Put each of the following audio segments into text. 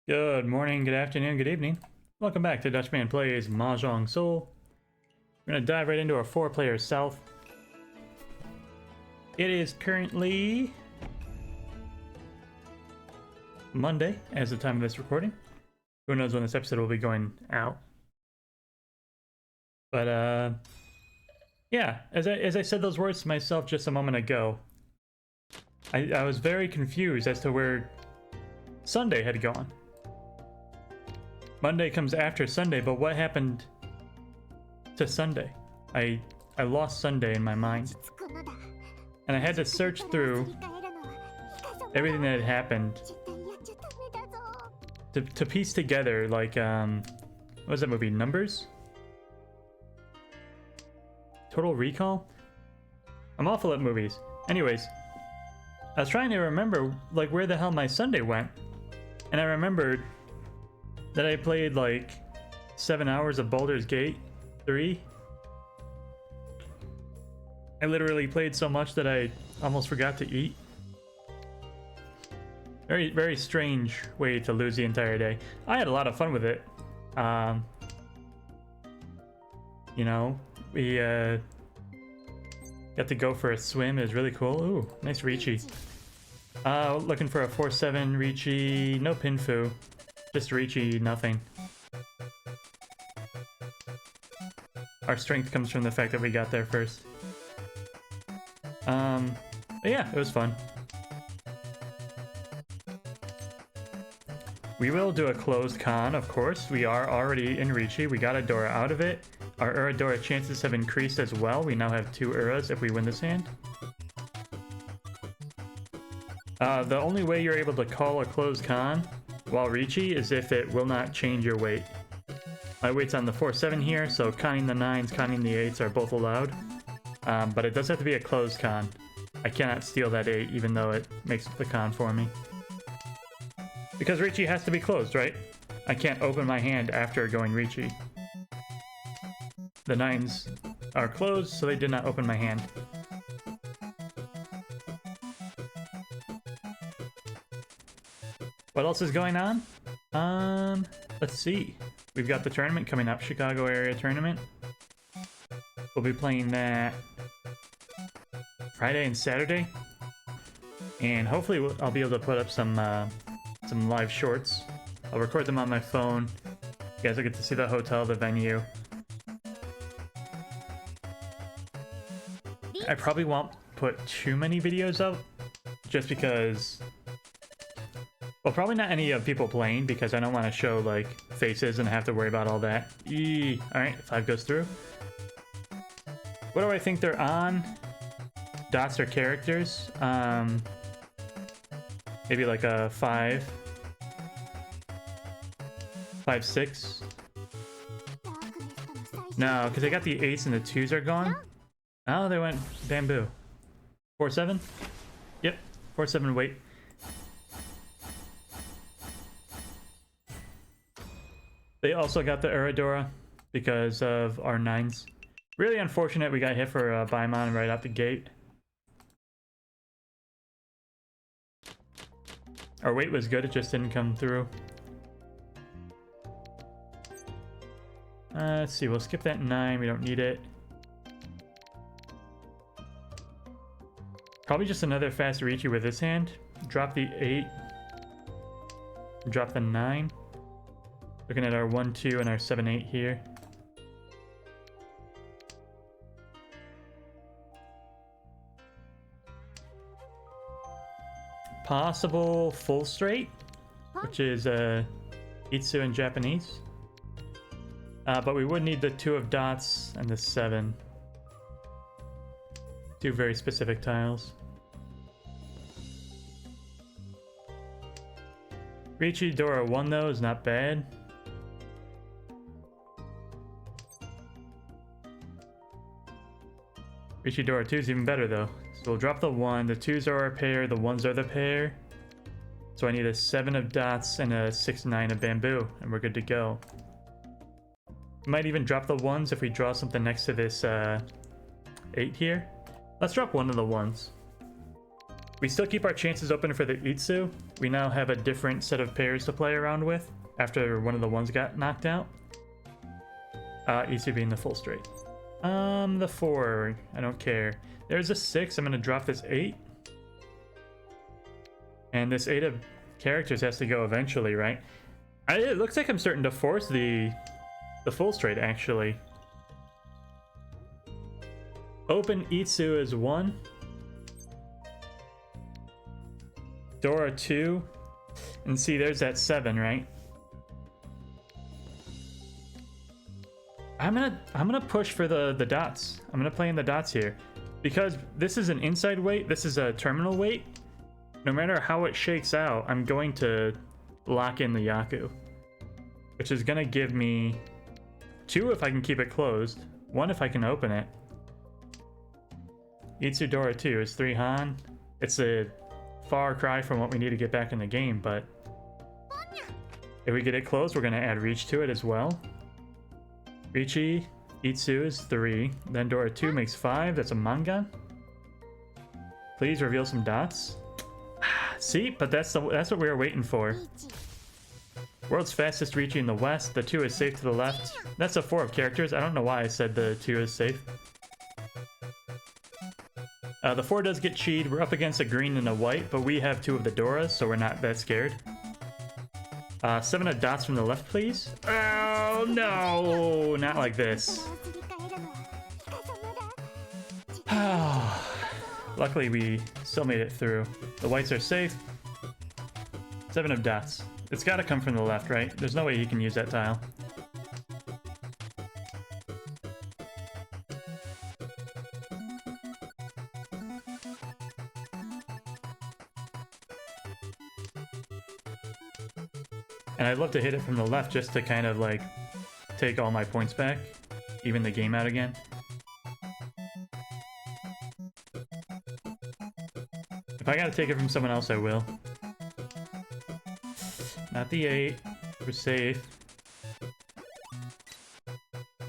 Good morning, good afternoon, good evening. Welcome back to Dutchman Plays Mahjong Soul. We're gonna dive right into our 4-player South. It is currently Monday as the time of this recording. Who knows when this episode will be going out. But yeah, as I said those words to myself just a moment ago, I was very confused as to where Sunday had gone. Monday comes after Sunday, but what happened to Sunday? I lost Sunday in my mind. And I had to search through everything that had happened to piece together, like, what was that movie? Numbers? Total Recall? I'm awful at movies. Anyways, I was trying to remember, like, where the hell my Sunday went. And I remembered that I played like 7 hours of Baldur's Gate 3. I literally played so much that I almost forgot to eat. Very, very strange way to lose the entire day. I had a lot of fun with it. You know, we got to go for a swim. It was really cool. Ooh, nice Ricci. Looking for a 4-7 Ricci. No Pinfu. Just Ricci, nothing. Our strength comes from the fact that we got there first. But yeah, it was fun. We will do a closed con, of course. We are already in Ricci. We got Adora out of it. Our Uradora chances have increased as well. We now have 2 Uras if we win this hand. The only way you're able to call a closed con while Ricci is if it will not change your weight. My weight's on the 4-7 here, so conning the 9s, conning the 8s are both allowed. But it does have to be a closed con. I cannot steal that 8 even though it makes the con for me. Because Ricci has to be closed, right? I can't open my hand after going Ricci. The 9s are closed, so they did not open my hand. What else is going on? Let's see. We've got the tournament coming up, Chicago area tournament. We'll be playing that Friday and Saturday. And hopefully I'll be able to put up some live shorts. I'll record them on my phone. You guys will get to see the hotel, the venue. I probably won't put too many videos up, just because... Well, probably not any of people playing, because I don't want to show, like, faces and have to worry about all that. Alright, 5 goes through. What do I think they're on? Dots are characters. Maybe like a 5. 5, 6. No, because I got the 8s and the 2s are gone. Oh, they went bamboo. 4-7? Yep, 4-7 weight. They also got the Uradora because of our 9s. Really unfortunate we got hit for Baimon right out the gate. Our weight was good, it just didn't come through. Let's see, we'll skip that 9, we don't need it. Probably just another fast Ricci with this hand. Drop the 8. Drop the 9. Looking at our 1-2 and our 7-8 here. Possible full straight, which is Itsu in Japanese. But we would need the 2 of dots and the 7. 2 very specific tiles. Ricci Dora 1 though is not bad. Ricci Dora 2 is even better though. So we'll drop the 1, the 2s are our pair, the 1s are the pair. So I need a 7 of dots and a 6-9 of bamboo, and we're good to go. Might even drop the 1s if we draw something next to this 8 here. Let's drop one of the 1s. We still keep our chances open for the Itsu. We now have a different set of pairs to play around with after one of the ones got knocked out. Itsu being the full straight. The 4, I don't care. There's a 6, I'm gonna drop this 8. And this 8 of characters has to go eventually, right? It looks like I'm starting to force the full straight, actually. Open Itsu is 1. Dora 2. And see, there's that 7, right? I'm gonna push for the dots. I'm gonna play in the dots here. Because this is an inside weight, this is a terminal weight. No matter how it shakes out, I'm going to lock in the Yaku. Which is gonna give me 2 if I can keep it closed. 1 if I can open it. Itsu Dora 2 is 3 Han. It's a far cry from what we need to get back in the game, but if we get it closed, we're gonna add reach to it as well. Richi, Itsu is 3. Then Dora 2 makes 5. That's a Mangan. Please reveal some dots. See, but that's what we were waiting for. World's fastest Richi in the west. The 2 is safe to the left. That's a 4 of characters. I don't know why I said the 2 is safe. The 4 does get cheated. We're up against a green and a white, but we have 2 of the Doras, so we're not that scared. 7 of dots from the left, please. Oh, no! Not like this. Luckily, we still made it through. The whites are safe. 7 of dots. It's got to come from the left, right? There's no way he can use that tile. And I'd love to hit it from the left just to kind of like take all my points back, even the game out again. If I gotta take it from someone else, I will. Not the 8. We're safe.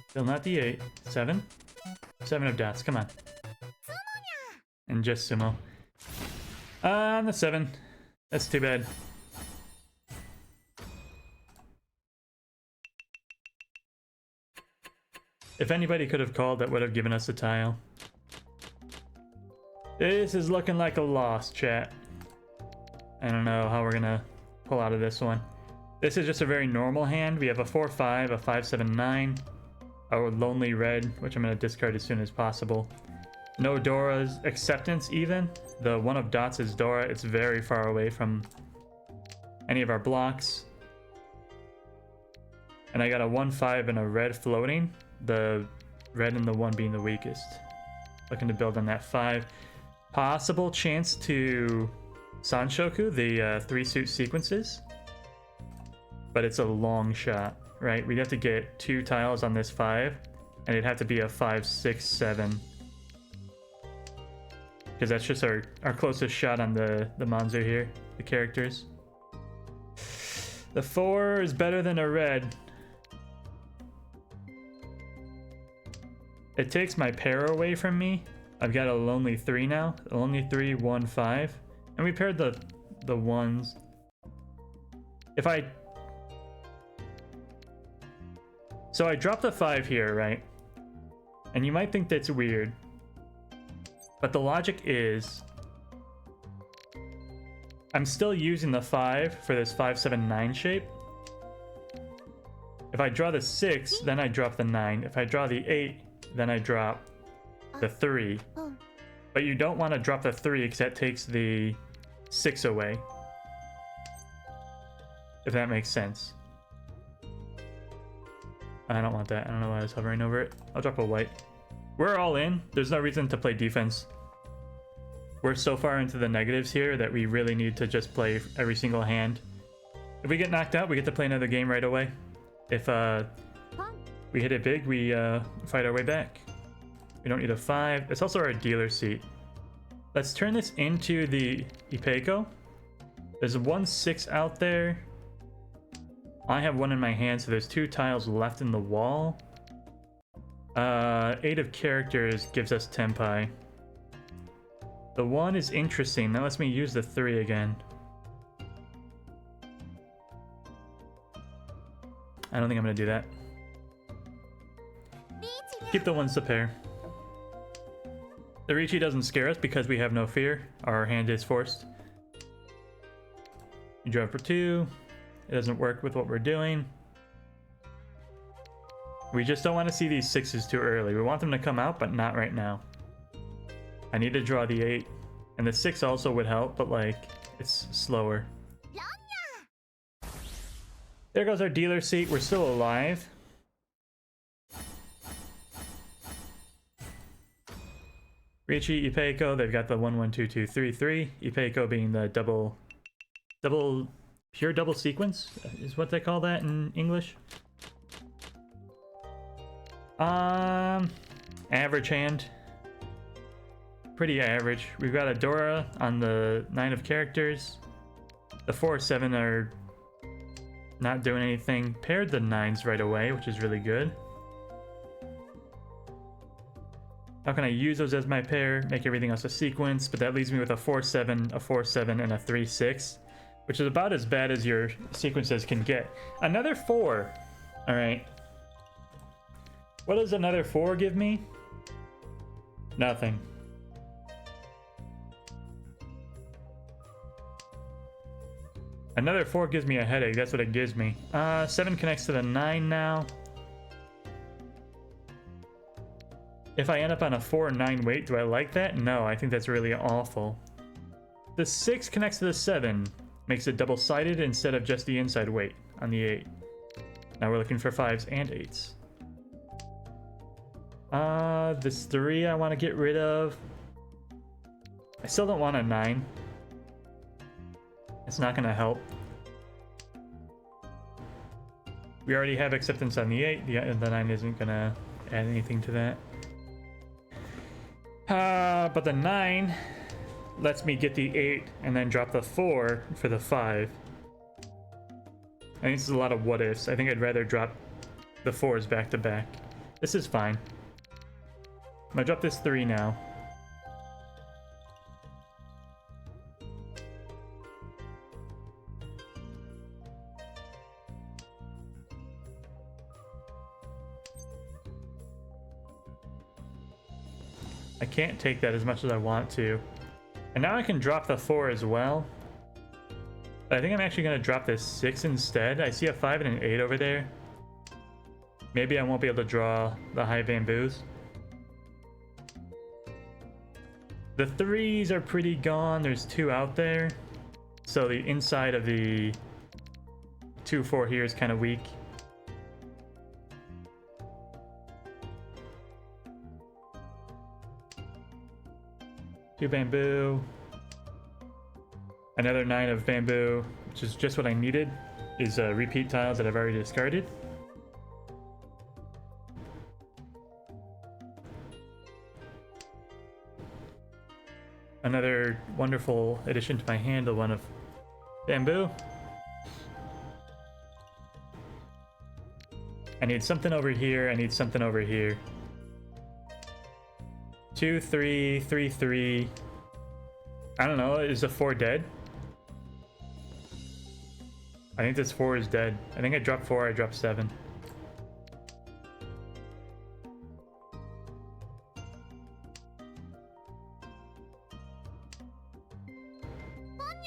Still not the 8. 7? 7 of dots, come on. And just sumo. The 7. That's too bad. If anybody could have called, that would have given us a tile. This is looking like a loss, chat. I don't know how we're gonna pull out of this one. This is just a very normal hand. We have a 4-5, a 5-7-9, a lonely red, which I'm gonna discard as soon as possible. No Dora's acceptance even. The 1 of dots is Dora. It's very far away from any of our blocks. And I got a 1-5 and a red floating. The red and the 1 being the weakest. Looking to build on that 5. Possible chance to Sanshoku, the 3 suit sequences. But it's a long shot, right? We'd have to get 2 tiles on this 5. And it'd have to be a 5, 6, 7. Because that's just our closest shot on the Manzu here. The characters. The 4 is better than a red. It takes my pair away from me. I've got a lonely 3 now. A lonely 3, 1, 5. And we paired the 1s. So I dropped the 5 here, right? And you might think that's weird. But the logic is I'm still using the 5 for this 5-7-9 shape. If I draw the 6, then I drop the 9. If I draw the 8, then I drop the 3. But you don't want to drop the 3 because that takes the 6 away. If that makes sense. I don't want that. I don't know why I was hovering over it. I'll drop a white. We're all in. There's no reason to play defense. We're so far into the negatives here that we really need to just play every single hand. If we get knocked out, we get to play another game right away. If we hit it big, we fight our way back. We don't need a 5. It's also our dealer seat. Let's turn this into the Ipeco. There's a 1-6 out there. I have 1 in my hand, so there's 2 tiles left in the wall. 8 of characters gives us Tenpai. The 1 is interesting. That lets me use the 3 again. I don't think I'm gonna do that. Keep the 1s to pair. The Ricci doesn't scare us because we have no fear. Our hand is forced. You draw for 2. It doesn't work with what we're doing. We just don't want to see these 6s too early. We want them to come out, but not right now. I need to draw the 8. And the 6 also would help, but like, it's slower. There goes our dealer seat. We're still alive. Ricci, Ipeiko, they've got the 1, 1, 2, 2, 3, 3. Ipeiko being the pure double sequence is what they call that in English. Average hand. Pretty average. We've got a Dora on the 9 of characters. The 4, 7 are not doing anything. Paired the 9s right away, which is really good. How can I use those as my pair? Make everything else a sequence, but that leaves me with a 4, 7, a 4, 7, and a 3, 6, which is about as bad as your sequences can get. Another 4. All right. What does another 4 give me? Nothing. Another 4 gives me a headache. That's what it gives me. 7 connects to the 9 now. If I end up on a 4 and 9 weight, do I like that? No, I think that's really awful. The 6 connects to the 7. Makes it double-sided instead of just the inside weight on the 8. Now we're looking for 5s and 8s. This 3 I want to get rid of. I still don't want a 9. It's not going to help. We already have acceptance on the 8. The 9 isn't going to add anything to that. But the 9 lets me get the 8 and then drop the 4 for the 5. I think this is a lot of what ifs. I think I'd rather drop the 4s back to back. This is fine. I'm gonna drop this 3 now. I can't take that as much as I want to. And now I can drop the 4 as well. But I think I'm actually going to drop this 6 instead. I see a 5 and an 8 over there. Maybe I won't be able to draw the high bamboos. The 3s are pretty gone. There's 2 out there. So the inside of the 2, 4 here is kind of weak. Two bamboo. Another 9 of bamboo, which is just what I needed, is repeat tiles that I've already discarded. Another wonderful addition to my hand, the 1 of bamboo. I need something over here, I need something over here. 2, 3, 3, 3. I don't know, is the 4 dead? I think this 4 is dead. I think I dropped 4, I dropped 7.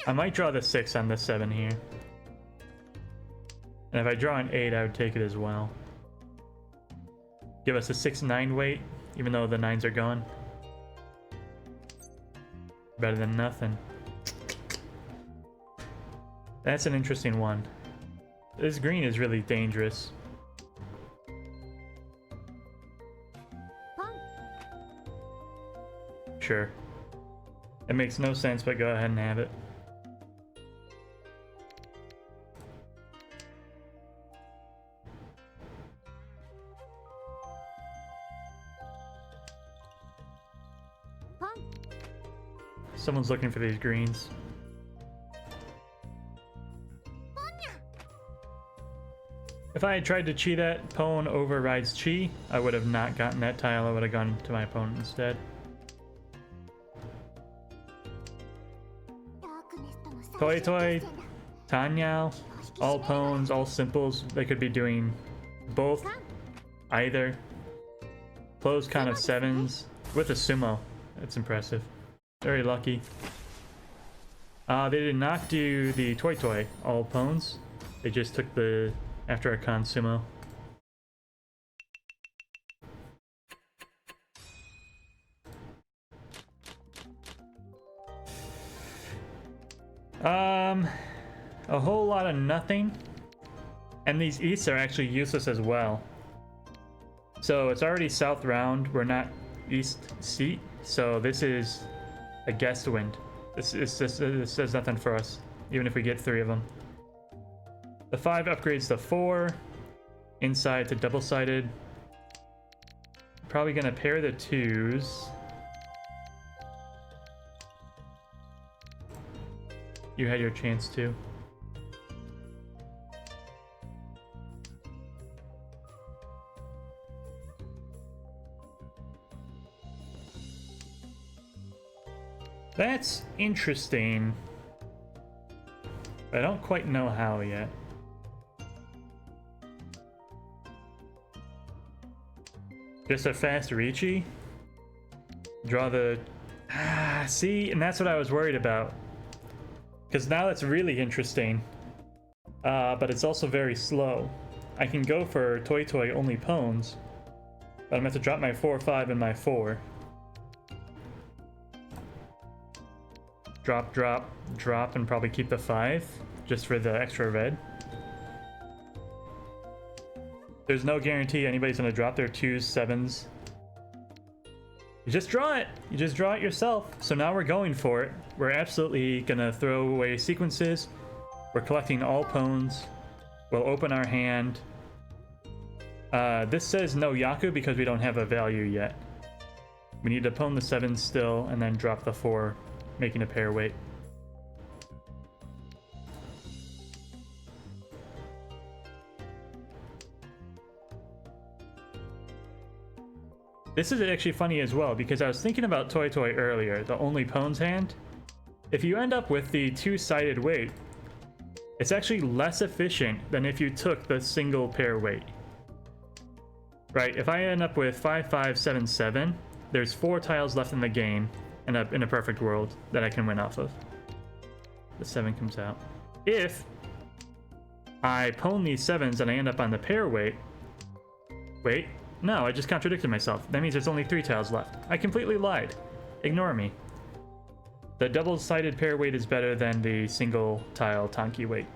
I might draw the 6 on the 7 here. And if I draw an 8, I would take it as well. Give us a 6-9 weight, even though the 9s are gone. Better than nothing. That's an interesting one. This green is really dangerous. Sure. It makes no sense, but go ahead and have it. Someone's looking for these greens. If I had tried to chi that, Pwn overrides chi, I would have not gotten that tile. I would have gone to my opponent instead. Toy Toy, Tanyao, all pawns, all simples. They could be doing both, either. Closed con of 7s with a sumo. That's impressive. Very lucky. They did not do the Toy Toy, all pawns. They just took the after a con sumo. A whole lot of nothing. And these easts are actually useless as well. So it's already south round. We're not east seat. So this is a guest wind. This does nothing for us, even if we get 3 of them. The 5 upgrades the 4. Inside to double-sided. Probably gonna pair the 2s. You had your chance too. That's interesting. I don't quite know how yet. Just a fast Ricci. Draw the... see, and that's what I was worried about. Because now that's really interesting. But it's also very slow. I can go for Toy Toy only pawns. But I'm going to have to drop my 4-5 and my 4. Drop, drop, drop, and probably keep the 5. Just for the extra red. There's no guarantee anybody's going to drop their 2s, 7s. You just draw it! You just draw it yourself. So now we're going for it. We're absolutely going to throw away sequences. We're collecting all pawns. We'll open our hand. This says no Yaku because we don't have a value yet. We need to pawn the 7 still and then drop the 4, making a pair weight. This is actually funny as well because I was thinking about Toy Toy earlier, the only pawns hand. If you end up with the 2-sided weight, it's actually less efficient than if you took the single pair weight. Right, if I end up with 5, 5, 7, 7, there's 4 tiles left in the game in a perfect world that I can win off of. The 7 comes out. If I pawn these 7s and I end up on the pair weight, wait, no, I just contradicted myself. That means there's only 3 tiles left. I completely lied. Ignore me. The double-sided pair weight is better than the single tile Tanki weight.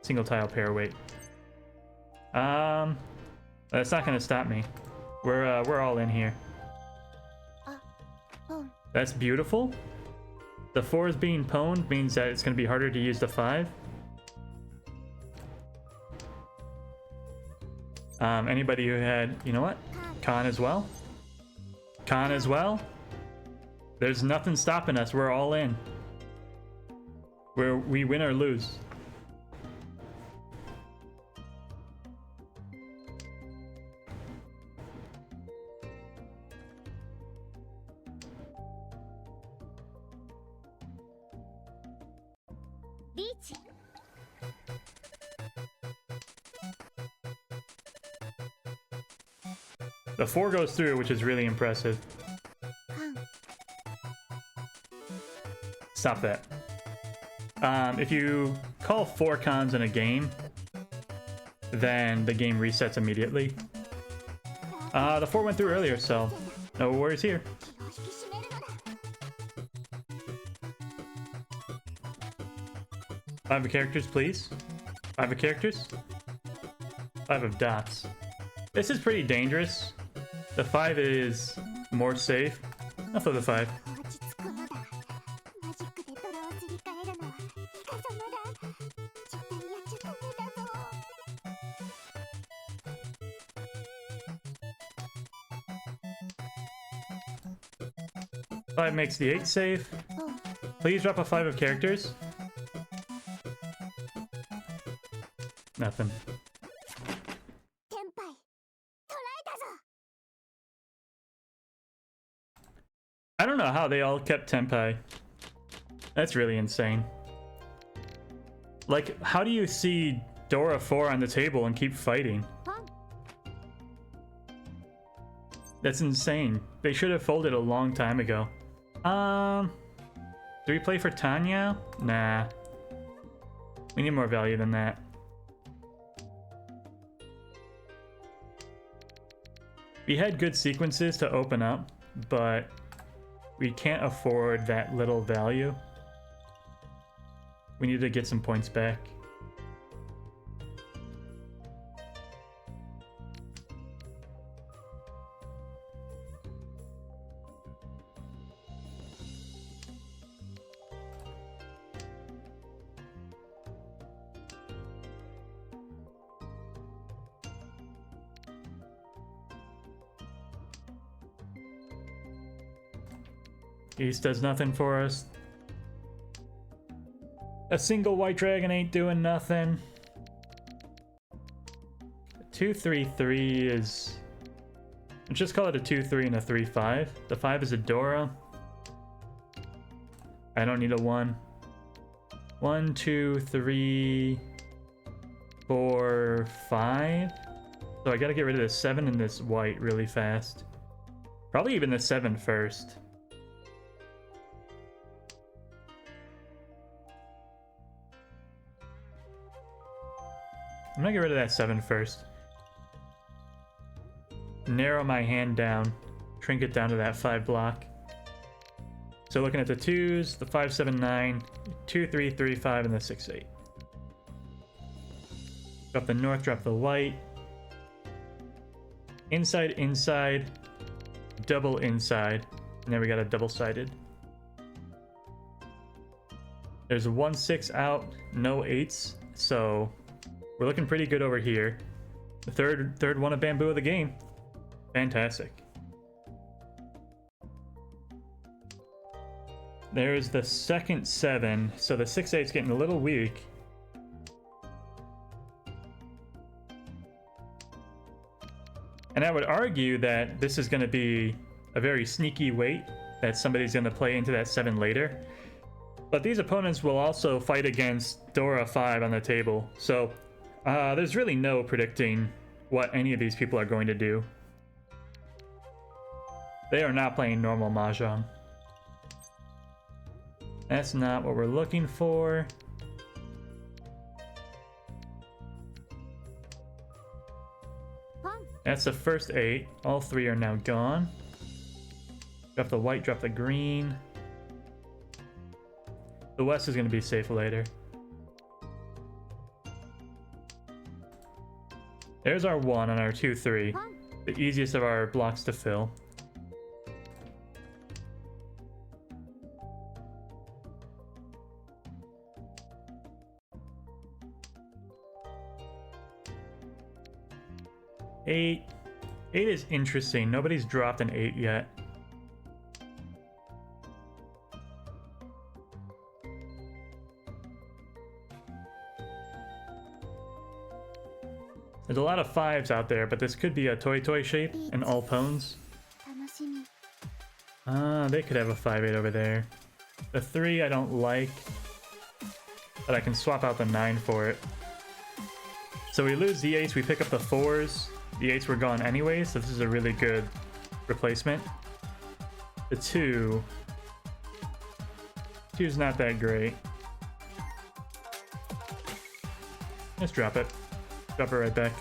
Single tile pair weight. That's not gonna stop me. We're all in here. That's beautiful. The 4 is being pawned means that it's gonna be harder to use the 5. Anybody who had, you know what? Con as well? Con as well? There's nothing stopping us. We're all in. We win or lose. The 4 goes through, which is really impressive. Stop that. If you call 4 cons in a game, then the game resets immediately. The 4 went through earlier, so no worries here. Five of characters, please. 5 of characters. 5 of dots. This is pretty dangerous. The 5 is more safe. I'll throw the 5. Five makes the 8 safe. Please drop a 5 of characters. Nothing. I don't know how they all kept Tenpai. That's really insane. Like, how do you see Dora 4 on the table and keep fighting? That's insane. They should have folded a long time ago. Do we play for Tanya? Nah. We need more value than that. We had good sequences to open up, but we can't afford that little value. We need to get some points back. East does nothing for us. A single white dragon ain't doing nothing. 2-3-3 is... let's just call it a 2-3 and a 3-5. The 5 is a Dora. I don't need a 1. 1, 2, 3, 4, 5. So I gotta get rid of this 7 and this white really fast. Probably even the 7 first. I'm gonna get rid of that 7 first. Narrow my hand down. Shrink it down to that 5 block. So looking at the 2s, the 5, 7, 9, 2, 3, 3, 5, and the 6, 8. Drop the north, drop the white. Inside, inside, double inside. And then we got a double-sided. There's a 1, 6 out, no 8s. So we're looking pretty good over here. The third one of bamboo of the game. Fantastic. There's the second 7, so the 6-8's getting a little weak. And I would argue that this is going to be a very sneaky weight that somebody's going to play into that 7 later. But these opponents will also fight against Dora 5 on the table, so there's really no predicting what any of these people are going to do. They are not playing normal Mahjong. That's not what we're looking for. That's the first 8. All 3 are now gone. Drop the white, drop the green. The west is going to be safe later. There's our 1 on our 2-3. The easiest of our blocks to fill. Eight is interesting. Nobody's dropped an 8 yet. There's a lot of 5s out there, but this could be a toy shape and all pones. They could have a 5-8 over there. The 3 I don't like, but I can swap out the 9 for it. So we lose the 8s, we pick up the 4s. The 8s were gone anyway, so this is a really good replacement. The 2's not that great. Let's drop it. Drop it right back.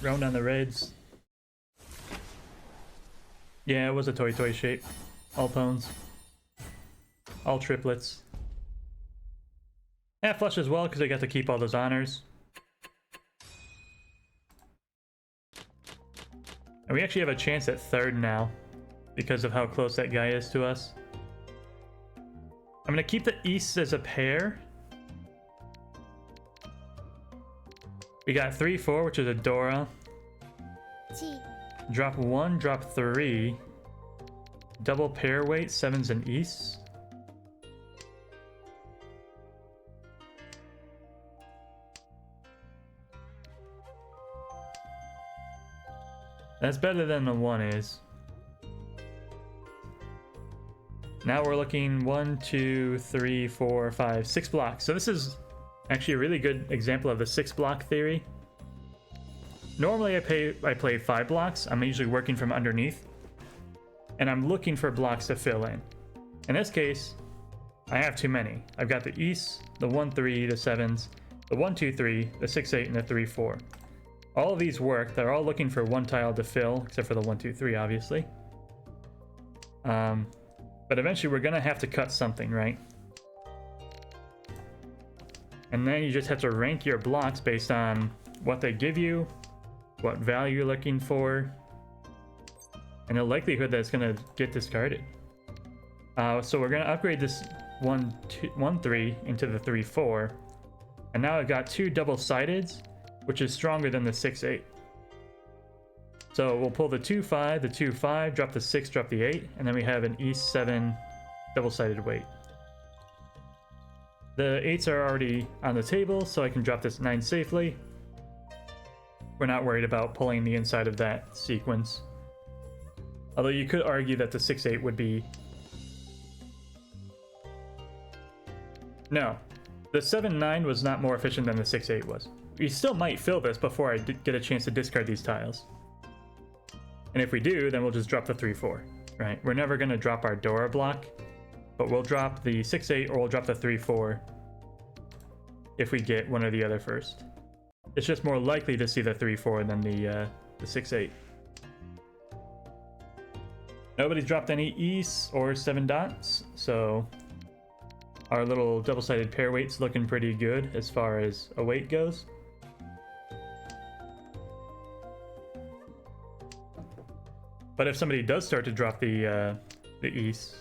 Round on the reds. Yeah, it was a toy shape. All pones. All triplets. Yeah, flush as well, because I got to keep all those honors. And we actually have a chance at 3rd now, because of how close that guy is to us. I'm gonna keep the East as a pair. We got 3-4, which is a Dora. Drop 1, drop 3. Double pair weight, 7s and Easts. That's better than the 1 is. Now we're looking 1, 2, 3, 4, 5, 6 blocks. So this is actually a really good example of the 6 block theory. Normally I play 5 blocks. I'm usually working from underneath. And I'm looking for blocks to fill in. In this case, I have too many. I've got the East, the 1, 3, the 7s, the 1, 2, 3, the 6, 8, and the 3, 4. All of these work. They're all looking for one tile to fill, except for the 1, 2, 3, obviously. But eventually we're gonna have to cut something, right? And then you just have to rank your blocks based on what they give you, what value you're looking for, and the likelihood that it's gonna get discarded. So we're gonna upgrade this 1, 3 into the 3, 4. And now I've got 2 double-sideds, which is stronger than the 6, 8. So we'll pull the 2, 5, the 2, 5, drop the 6, drop the 8, and then we have an East 7 double-sided weight. The 8s are already on the table, so I can drop this 9 safely. We're not worried about pulling the inside of that sequence. Although you could argue that the 6, 8 would be... No. The 7, 9 was not more efficient than the 6, 8 was. We still might fill this before I get a chance to discard these tiles. And if we do, then we'll just drop the 3, 4, right? We're never going to drop our Dora block, but we'll drop the 6, 8 or we'll drop the 3, 4 if we get one or the other first. It's just more likely to see the 3, 4 than the 6, 8. Nobody's dropped any East or 7 dots, so our little double-sided pair weight's looking pretty good as far as a weight goes. But if somebody does start to drop the East,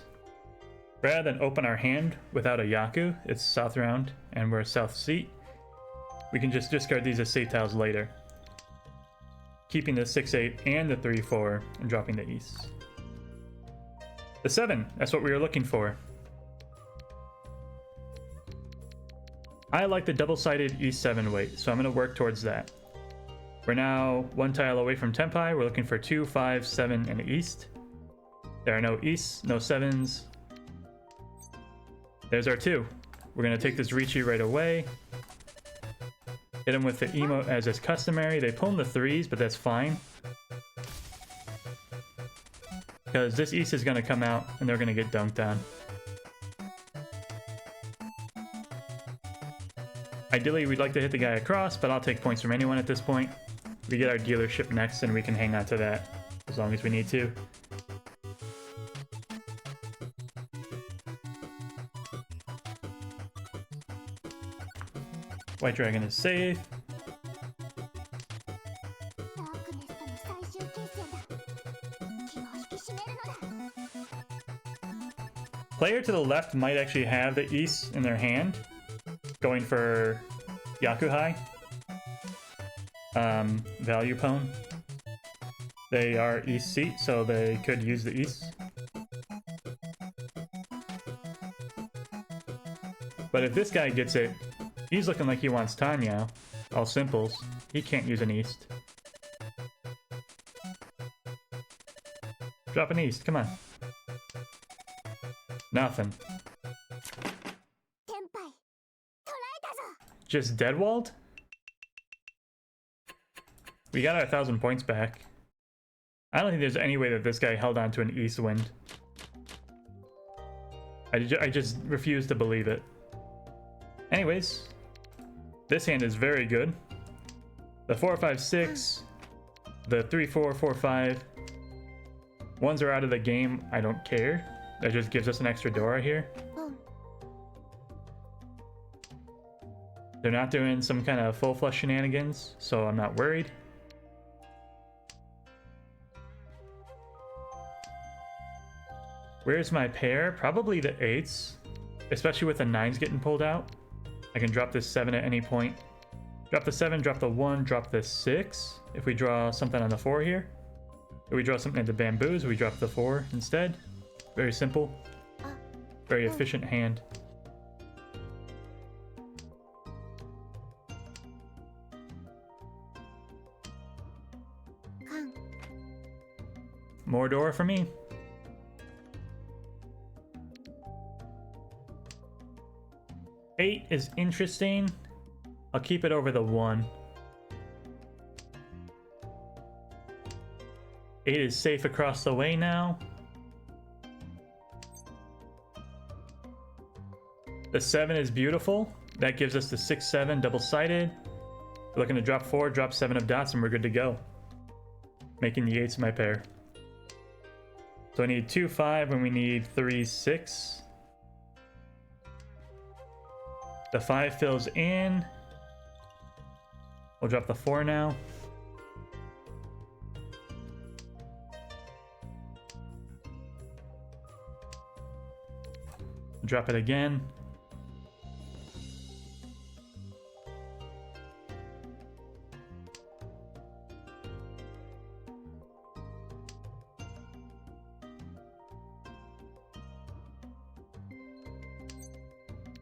rather than open our hand without a Yaku, it's South round and we're South seat, we can just discard these as safe tiles later, keeping the 6, 8 and the 3, 4 and dropping the East. The 7, that's what we were looking for. I like the double-sided East 7 weight, so I'm going to work towards that. We're now 1 tile away from Tenpai. We're looking for 2, 5, 7, and East. There are no Easts, no 7s. There's our 2. We're going to take this Riichi right away. Hit him with the emote as is customary. They pull in the 3s, but that's fine. Because this East is going to come out and they're going to get dunked on. Ideally, we'd like to hit the guy across, but I'll take points from anyone at this point. We get our dealership next and we can hang on to that as long as we need to. White Dragon is safe. Player to the left might actually have the East in their hand, going for Yakuhai. Value Pwn. They are East seat, so they could use the East. But if this guy gets it, he's looking like he wants Tanya. All simples. He can't use an East. Drop an East, come on. Nothing. Just deadwalled? We got our 1,000 points back. I don't think there's any way that this guy held on to an East wind. I just refuse to believe it. Anyways, this hand is very good. The 4, 5, 6, the 3, 4, 4, 5. Ones are out of the game. I don't care. That just gives us an extra Dora here. They're not doing some kind of full flush shenanigans, so I'm not worried. Where's my pair? Probably the 8s, especially with the 9s getting pulled out. I can drop this 7 at any point. Drop the 7, drop the 1, drop the 6. If we draw something on the 4 here. If we draw something into bamboos, we drop the 4 instead. Very simple. Very efficient hand. More Dora for me. 8 is interesting. I'll keep it over the 1. 8 is safe across the way now. The 7 is beautiful. That gives us the 6-7 double-sided. We're looking to drop 4, drop 7 of dots, and we're good to go. Making the 8s my pair. So I need 2, 5, and we need 3, 6. The 5 fills in. We'll drop the 4 now. Drop it again.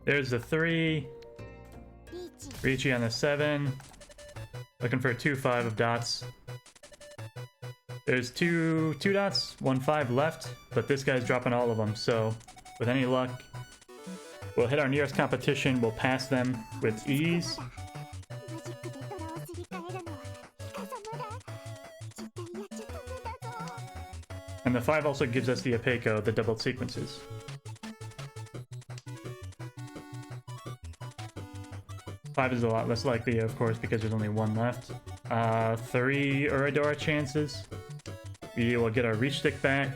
There's the 3. Ricci on the 7. Looking for a 2, 5 of dots. There's two dots, 1, 5 left, but this guy's dropping all of them, so with any luck, we'll hit our nearest competition, we'll pass them with ease. And the 5 also gives us the Apeco, the doubled sequences. Five is a lot less likely, of course, because there's only 1 left. 3 Uradora chances. We will get our reach stick back.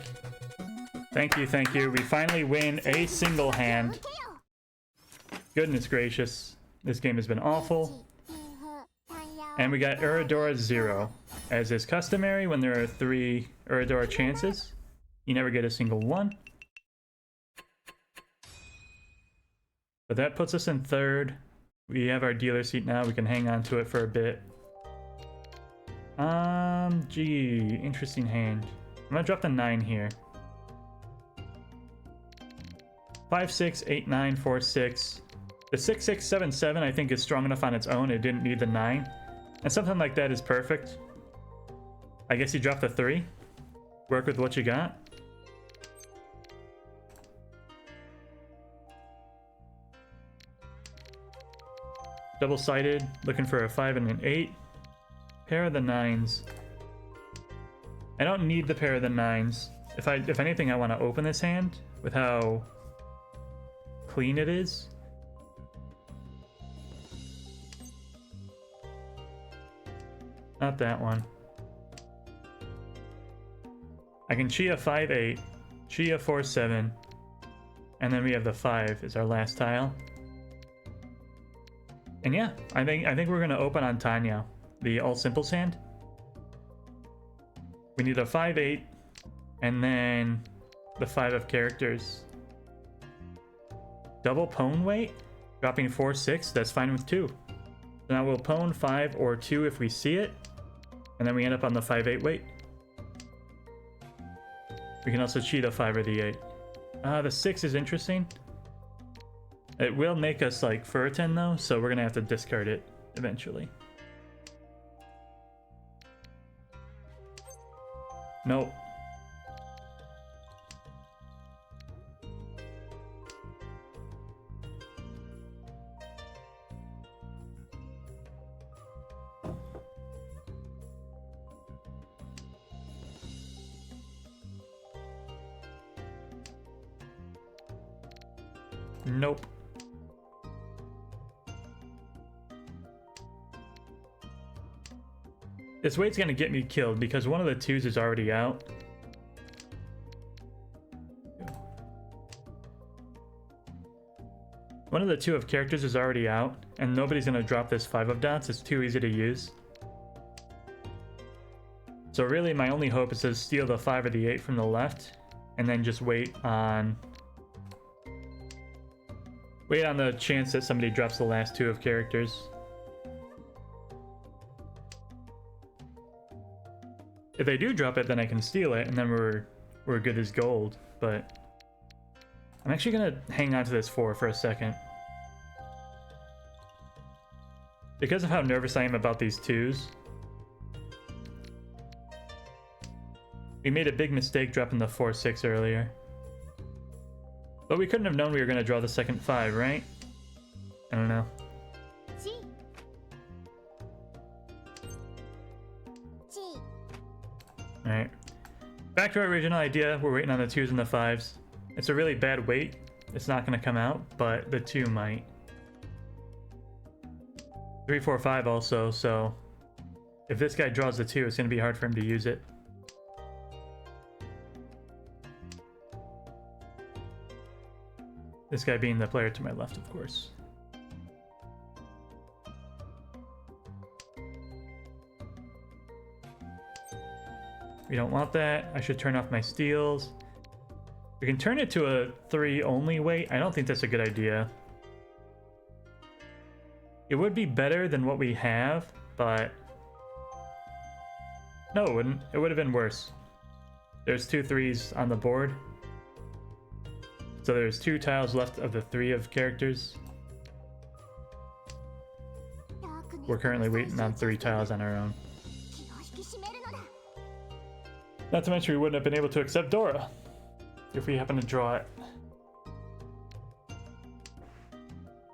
Thank you, thank you. We finally win a single hand. Goodness gracious. This game has been awful. And we got Uradora 0. As is customary, when there are 3 Uradora chances, you never get a single one. But that puts us in 3rd. We have our dealer seat now. We can hang on to it for a bit. Gee, interesting hand. I'm gonna drop the 9 here. 5, 6, 8, 9, 4, 6. The 6, 6, 7, 7 I think is strong enough on its own. It didn't need the 9. And something like that is perfect. I guess you drop the 3. Work with what you got. Double-sided, looking for a 5 and an 8. Pair of the 9s. I don't need the pair of the 9s. If anything, I want to open this hand with how clean it is. Not that one. I can Chia 5, 8, Chia 4, 7, and then we have the 5 is our last tile. And yeah, I think we're gonna open on Tanya, the all simples hand. We need a 5, 8, and then the 5 of characters. Double pwn weight, dropping 4, 6. That's fine with 2. So now we'll pwn 5 or 2 if we see it, and then we end up on the 5, 8 weight. We can also cheat a 5 or the 8. The 6 is interesting. It will make us like Furten though, so we're gonna have to discard it eventually. Nope. Nope. This weight's gonna get me killed because one of the 2s is already out. One of the 2 of characters is already out, and nobody's gonna drop this 5 of dots. It's too easy to use. So really my only hope is to steal the 5 or the 8 from the left, and then just wait on the chance that somebody drops the last 2 of characters. If they do drop it, then I can steal it, and then we're good as gold. But I'm actually gonna hang on to this 4 for a second. Because of how nervous I am about these 2s. We made a big mistake dropping the 4, 6 earlier. But we couldn't have known we were gonna draw the second 5, right? I don't know. Alright. Back to our original idea. We're waiting on the 2s and the 5s. It's a really bad weight. It's not going to come out, but the 2 might. 3, 4, 5 also, so if this guy draws the 2, it's going to be hard for him to use it. This guy being the player to my left, of course. We don't want that. I should turn off my steals. We can turn it to a 3 only weight. I don't think that's a good idea. It would be better than what we have, but... No, it wouldn't. It would have been worse. There's 2 3s on the board. So there's 2 tiles left of the 3 of characters. We're currently waiting on 3 tiles on our own. Not to mention we wouldn't have been able to accept Dora if we happen to draw it.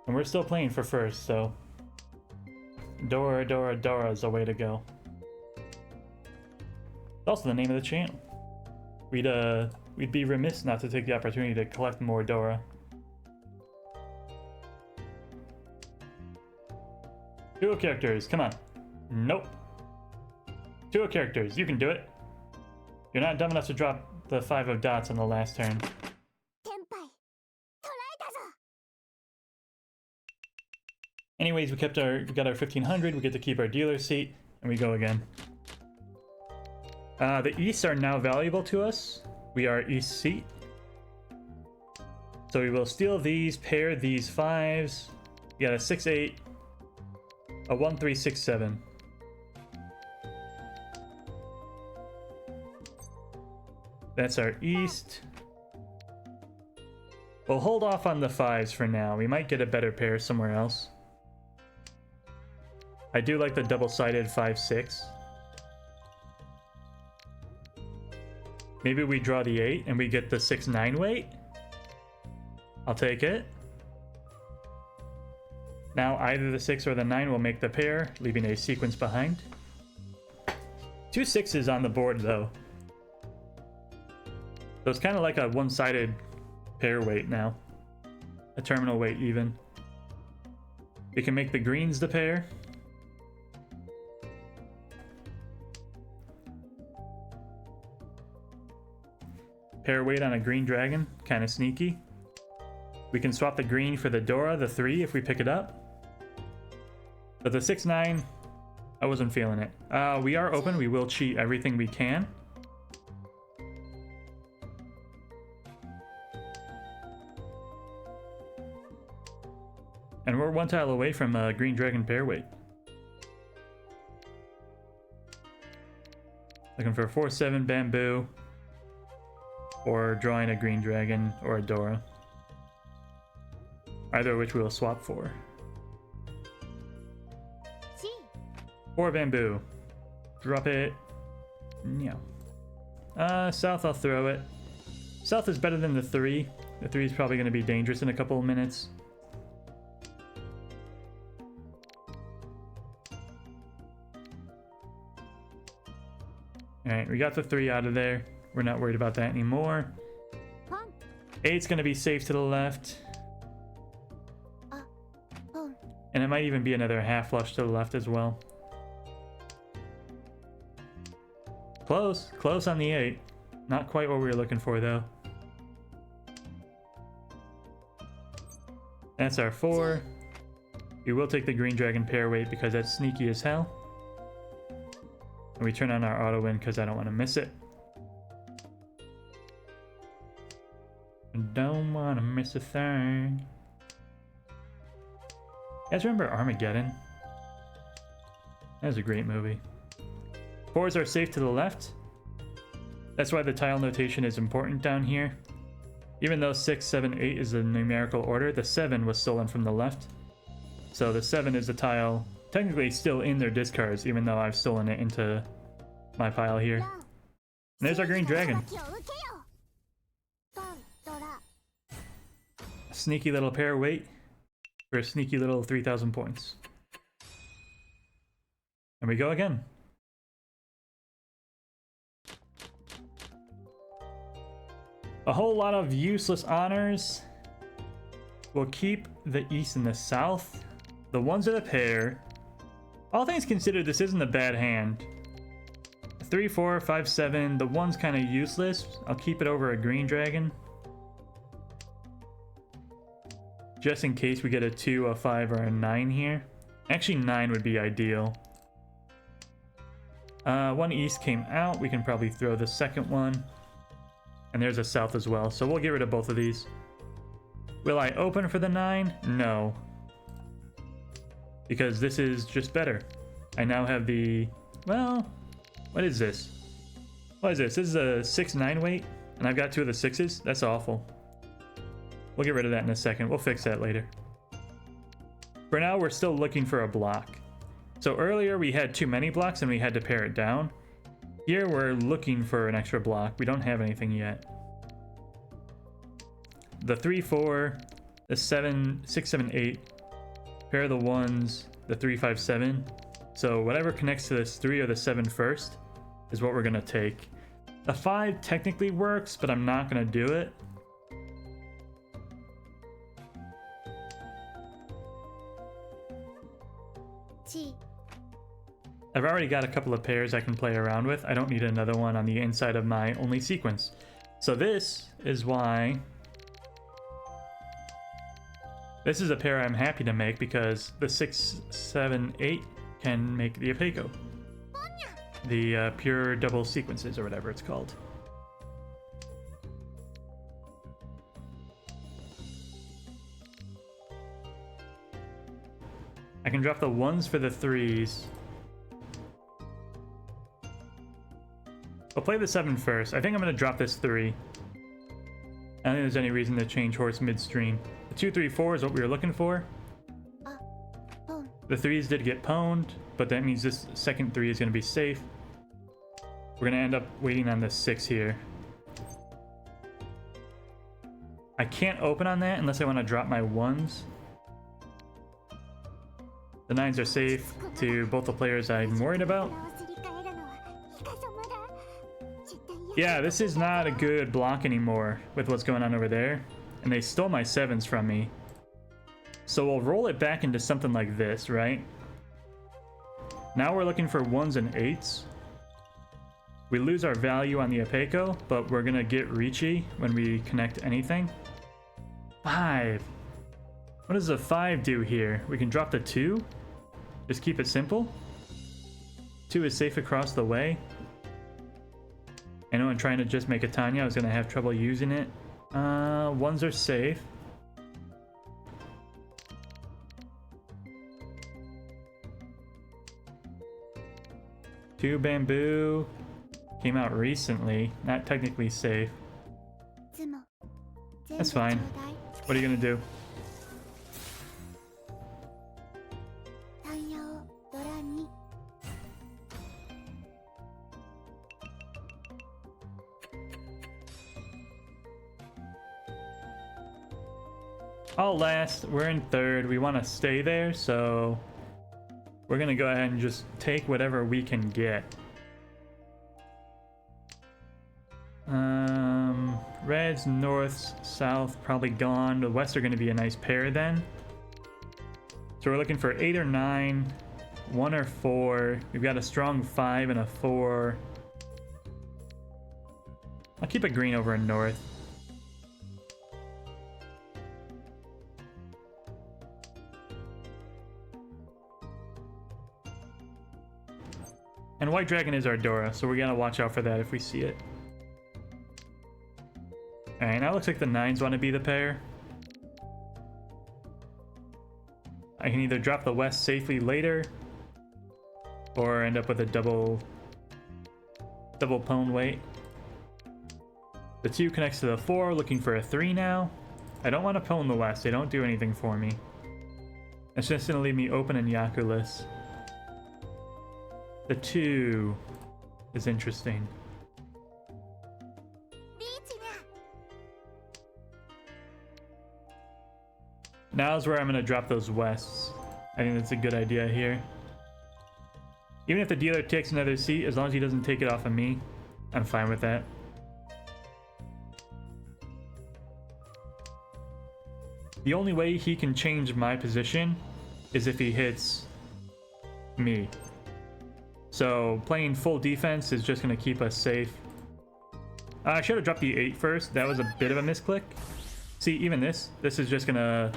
And we're still playing for first, so Dora, Dora, Dora is the way to go. It's also the name of the channel. We'd be remiss not to take the opportunity to collect more Dora. Duo characters, come on. Nope. Duo characters, you can do it. You're not dumb enough to drop the 5 of dots on the last turn. Anyways, we got our 1500, we get to keep our dealer seat, and we go again. The Easts are now valuable to us. We are East seat. So we will steal these, pair these 5s. We got a 6-8, a 1-3-6-7. That's our East. We'll hold off on the 5s for now. We might get a better pair somewhere else. I do like the double-sided 5-6. Maybe we draw the 8 and we get the 6-9 weight. I'll take it. Now either the 6 or the 9 will make the pair, leaving a sequence behind. 2 6s on the board though. So it's kind of like a one-sided pair weight now. A terminal weight even. We can make the greens the pair. Pair weight on a green dragon, kind of sneaky. We can swap the green for the Dora, the 3, if we pick it up. But the 6-9, I wasn't feeling it. We are open, we will cheat everything we can. And we're 1 tile away from a green dragon pair weight. Looking for a 4-7 bamboo. Or drawing a green dragon or a Dora. Either of which we will swap for. 4 bamboo. Drop it. Yeah. South, I'll throw it. South is better than the 3. The 3 is probably going to be dangerous in a couple of minutes. Alright, we got the 3 out of there. We're not worried about that anymore. 8's going to be safe to the left. And it might even be another half flush to the left as well. Close. Close on the 8. Not quite what we were looking for though. That's our 4. We will take the green dragon pair weight because that's sneaky as hell. And we turn on our auto win because I don't want to miss it. Don't want to miss a thing. You guys remember Armageddon? That was a great movie. 4s are safe to the left. That's why the tile notation is important down here. Even though 6, 7, 8 is the numerical order, the 7 was stolen from the left. So the 7 is the tile technically still in their discards, even though I've stolen it into my pile here. And there's our green dragon. Sneaky little pair weight. for a sneaky little 3,000 points. And we go again. A whole lot of useless honors. We'll keep the east and the south. The ones are the pair. All things considered, this isn't a bad hand. 3, 4, 5, 7. The one's kind of useless. I'll keep it over a green dragon. Just in case we get a 2, a 5, or a 9 here. Actually, 9 would be ideal. One east came out. We can probably throw the second one. And there's a south as well. So we'll get rid of both of these. Will I open for the 9? No. Because this is just better. I now have the... Well, what is this? What is this? This is a 6-9 weight. And I've got 2 of the 6s. That's awful. We'll get rid of that in a second. We'll fix that later. For now, we're still looking for a block. So earlier we had too many blocks and we had to pare it down. Here we're looking for an extra block. We don't have anything yet. The 3, 4, the 7, 6, 7, 8. Pair the 1s, the 3, 5, 7. So whatever connects to this 3 or the 7 first is what we're going to take. The 5 technically works, but I'm not going to do it. I've already got a couple of pairs I can play around with. I don't need another one on the inside of my only sequence. So this is why... This is a pair I'm happy to make because the 6, 7, 8 can make the Apeco. The pure double sequences or whatever it's called. I can drop the 1s for the 3s. I'll play the 7 first. I think I'm going to drop this 3. I don't think there's any reason to change horse midstream. The 2, 3, 4 is what we were looking for. The 3s did get pwned, but that means this second 3 is going to be safe. We're going to end up waiting on the 6 here. I can't open on that unless I want to drop my 1s. The 9s are safe to both the players I'm worried about. Yeah, this is not a good block anymore with what's going on over there. And they stole my 7s from me. So we'll roll it back into something like this, right? Now we're looking for 1s and 8s. We lose our value on the Apeco, but we're gonna get Ricci when we connect anything. 5. What does a 5 do here? We can drop the 2. Just keep it simple. 2 is safe across the way. I know I'm trying to just make a Tanya. I was gonna have trouble using it. 1s are safe. Two bamboo came out recently. Not technically safe. That's fine. What are you gonna do? All last, we're in 3rd. We want to stay there, so we're gonna go ahead and just take whatever we can get. Reds, norths, south, probably gone. The west are gonna be a nice pair then. So we're looking for 8 or 9, 1 or 4. We've got a strong 5 and a 4. I'll keep a green over in north. And white dragon is our Dora, so we gotta watch out for that if we see it. Alright, now it looks like the 9s want to be the pair. I can either drop the west safely later, or end up with a double pwn weight. The 2 connects to the 4, looking for a 3 now. I don't want to pwn the west, they don't do anything for me. It's just gonna leave me open and Yaku-less. The 2 is interesting. Now's where I'm going to drop those wests. I think that's a good idea here. Even if the dealer takes another seat, as long as he doesn't take it off of me, I'm fine with that. The only way he can change my position is if he hits me. So playing full defense is just going to keep us safe. I should have dropped the 8 first. That was a bit of a misclick. See, even this is just going to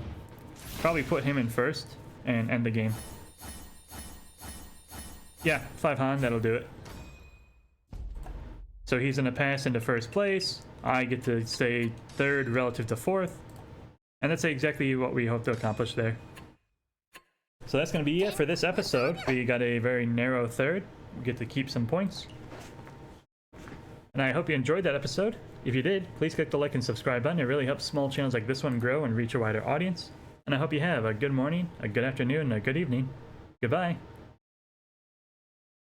probably put him in first and end the game. Yeah, 5 Han, that'll do it. So he's going to pass into first place. I get to stay third relative to fourth. And that's exactly what we hope to accomplish there. So that's going to be it for this episode. We got a very narrow third. We get to keep some points. And I hope you enjoyed that episode. If you did, please click the like and subscribe button. It really helps small channels like this one grow and reach a wider audience. And I hope you have a good morning, a good afternoon, and a good evening. Goodbye.